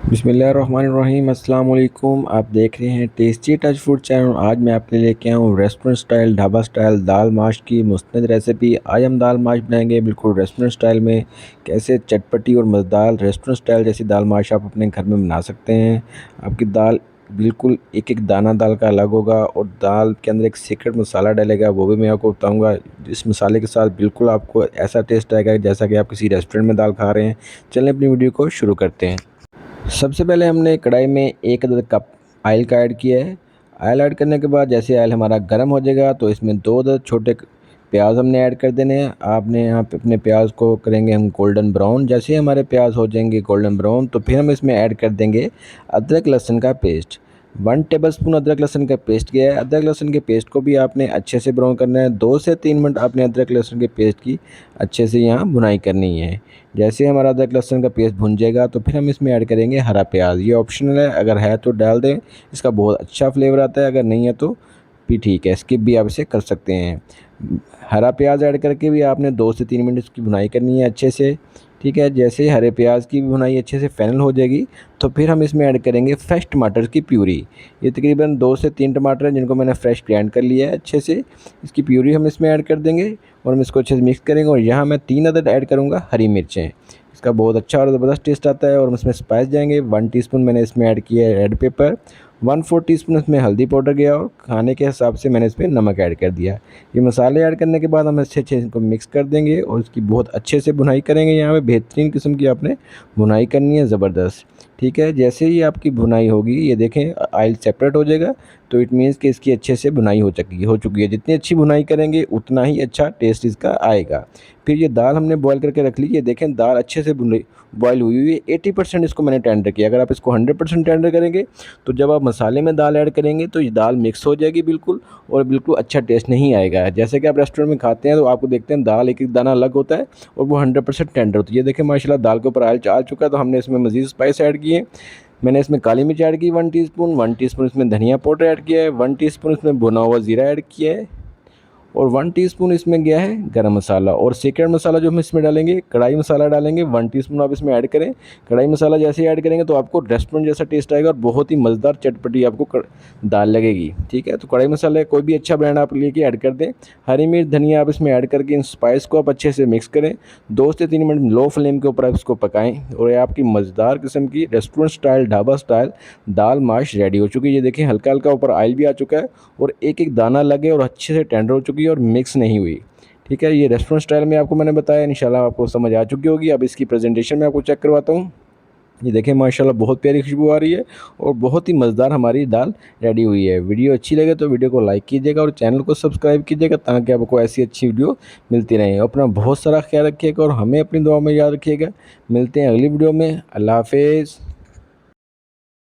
बिस्मिल्लाहिर्रहमानिर्रहीम अस्सलाम वालेकुम। आप देख रहे हैं टेस्टी टच फूड चैनल। आज मैं आपके लिए लेके आया हूँ रेस्टोरेंट स्टाइल ढाबा स्टाइल दाल माश की मुस्तनद रेसिपी। आज हम दाल माश बनाएंगे बिल्कुल रेस्टोरेंट स्टाइल में। कैसे चटपटी और मज़ेदार रेस्टोरेंट स्टाइल जैसी दाल माश आप अपने घर में बना सकते हैं। आपकी दाल बिल्कुल एक एक दाना दाल का अलग होगा और दाल के अंदर एक सीक्रेट मसाला डलेगा, वो भी मैं आपको बताऊंगा। इस मसाले के साथ बिल्कुल आपको ऐसा टेस्ट आएगा जैसा कि आप किसी रेस्टोरेंट में दाल खा रहे हैं। चलें अपनी वीडियो को शुरू करते हैं। सबसे पहले हमने कढ़ाई में 1 अदद कप ऑयल का ऐड किया है। ऑयल ऐड करने के बाद जैसे ऑयल हमारा गर्म हो जाएगा तो इसमें 2 अदद छोटे प्याज हमने ऐड कर देने हैं। आपने यहाँ पे अपने प्याज को करेंगे हम गोल्डन ब्राउन। जैसे ही हमारे प्याज हो जाएंगे गोल्डन ब्राउन तो फिर हम इसमें ऐड कर देंगे अदरक लहसुन का पेस्ट। 1 टेबलस्पून अदरक लहसुन का पेस्ट किया है। अदरक लहसुन के पेस्ट को भी आपने अच्छे से ब्राउन करना है। 2 से 3 मिनट आपने अदरक लहसुन के पेस्ट की अच्छे से यहाँ भुनाई करनी है। जैसे हमारा अदरक लहसुन का पेस्ट भुन जाएगा तो फिर हम इसमें ऐड करेंगे हरा प्याज। ये ऑप्शनल है, अगर है तो डाल दें, इसका बहुत अच्छा फ्लेवर आता है। अगर नहीं है तो भी ठीक है, स्किप भी आप इसे कर सकते हैं। हरा प्याज ऐड करके भी आपने 2 से 3 मिनट इसकी भुनाई करनी है अच्छे से। ठीक है, जैसे ही हरे प्याज की भी भुनाई अच्छे से फाइनल हो जाएगी तो फिर हम इसमें ऐड करेंगे फ्रेश टमाटर की प्यूरी। ये तकरीबन 2 से 3 टमाटर हैं जिनको मैंने फ्रेश ग्राइंड कर लिया है अच्छे से। इसकी प्यूरी हम इसमें ऐड कर देंगे और हम इसको अच्छे से मिक्स करेंगे। और यहाँ मैं 3 अदद ऐड करूँगा हरी मिर्चें। इसका बहुत अच्छा और ज़बरदस्त टेस्ट आता है। और हम इसमें स्पाइस जाएंगे। 1 टीस्पून मैंने इसमें ऐड किया है रेड पेपर। 1/4 टीस्पून इसमें हल्दी पाउडर गया और खाने के हिसाब से मैंने इसमें नमक ऐड कर दिया। ये मसाले ऐड करने के बाद हम अच्छे अच्छे इनको मिक्स कर देंगे और इसकी बहुत अच्छे से भुनाई करेंगे। यहाँ पे बेहतरीन किस्म की आपने भुनाई करनी है, ज़बरदस्त। ठीक है, जैसे ही आपकी भुनाई होगी ये देखें ऑयल सेपरेट हो जाएगा तो इट मीन्स कि इसकी अच्छे से भुनाई हो चुकी है। जितनी अच्छी भुनाई करेंगे उतना ही अच्छा टेस्ट इसका आएगा। फिर ये दाल हमने बॉईल करके रख ली। ये देखें दाल अच्छे से बॉईल हुई हुई है। 80% इसको मैंने टेंडर किया। अगर आप इसको 100% टेंडर करेंगे तो जब आप मसाले में दाल ऐड करेंगे तो ये दाल मिक्स हो जाएगी बिल्कुल, और बिल्कुल अच्छा टेस्ट नहीं आएगा। जैसे कि आप रेस्टोरेंट में खाते हैं तो आपको देखते हैं दाल एक एक दाना अलग होता है और वो 100% टेंडर होती है। ये देखें माशाल्लाह दाल के ऊपर ऑयल आ चुका है। तो हमने इसमें मज़ीद स्पाइस ऐड किए। मैंने इसमें काली मिर्च ऐड की 1 टीस्पून, 1 टीस्पून इसमें धनिया पाउडर ऐड किया है, 1 टीस्पून इसमें भुना हुआ ज़ीरा ऐड किया है और 1 टीस्पून इसमें गया है गरम मसाला। और सीक्रेट मसाला जो हम इसमें डालेंगे कढ़ाई मसाला डालेंगे, 1 टीस्पून आप इसमें ऐड करें। कढ़ाई मसाला जैसे ही ऐड करेंगे तो आपको रेस्टोरेंट जैसा टेस्ट आएगा और बहुत ही मज़ेदार चटपटी आपको दाल लगेगी। ठीक है, तो कढ़ाई मसाला कोई भी अच्छा ब्रांड आप लेके ऐड कर दें। हरी मिर्च धनिया आप इसमें ऐड करके इन स्पाइस को आप अच्छे से मिक्स करें। 2 से 3 मिनट लो फ्लेम के ऊपर आप इसको पकाएं और ये आपकी मज़ेदार किस्म की रेस्टोरेंट स्टाइल ढाबा स्टाइल दाल माश रेडी हो चुकी है। ये देखें हल्का हल्का ऊपर ऑयल भी आ चुका है और एक एक दाना लगे और अच्छे से टेंडर हो चुकी है और मिक्स नहीं हुई। ठीक है, ये रेस्टोरेंट स्टाइल में आपको मैंने बताया, इंशाल्लाह आपको समझ आ चुकी होगी। अब इसकी प्रेजेंटेशन मैं आपको चेक करवाता हूँ। ये देखें माशाल्लाह बहुत प्यारी खुशबू आ रही है और बहुत ही मज़ेदार हमारी दाल रेडी हुई है। वीडियो अच्छी लगे तो वीडियो को लाइक कीजिएगा और चैनल को सब्सक्राइब कीजिएगा ताकि आपको ऐसी अच्छी वीडियो मिलती रहे। अपना बहुत सारा ख्याल रखिएगा और हमें अपनी दुआ में याद रखिएगा। मिलते हैं अगली वीडियो में। अल्लाह हाफिज़।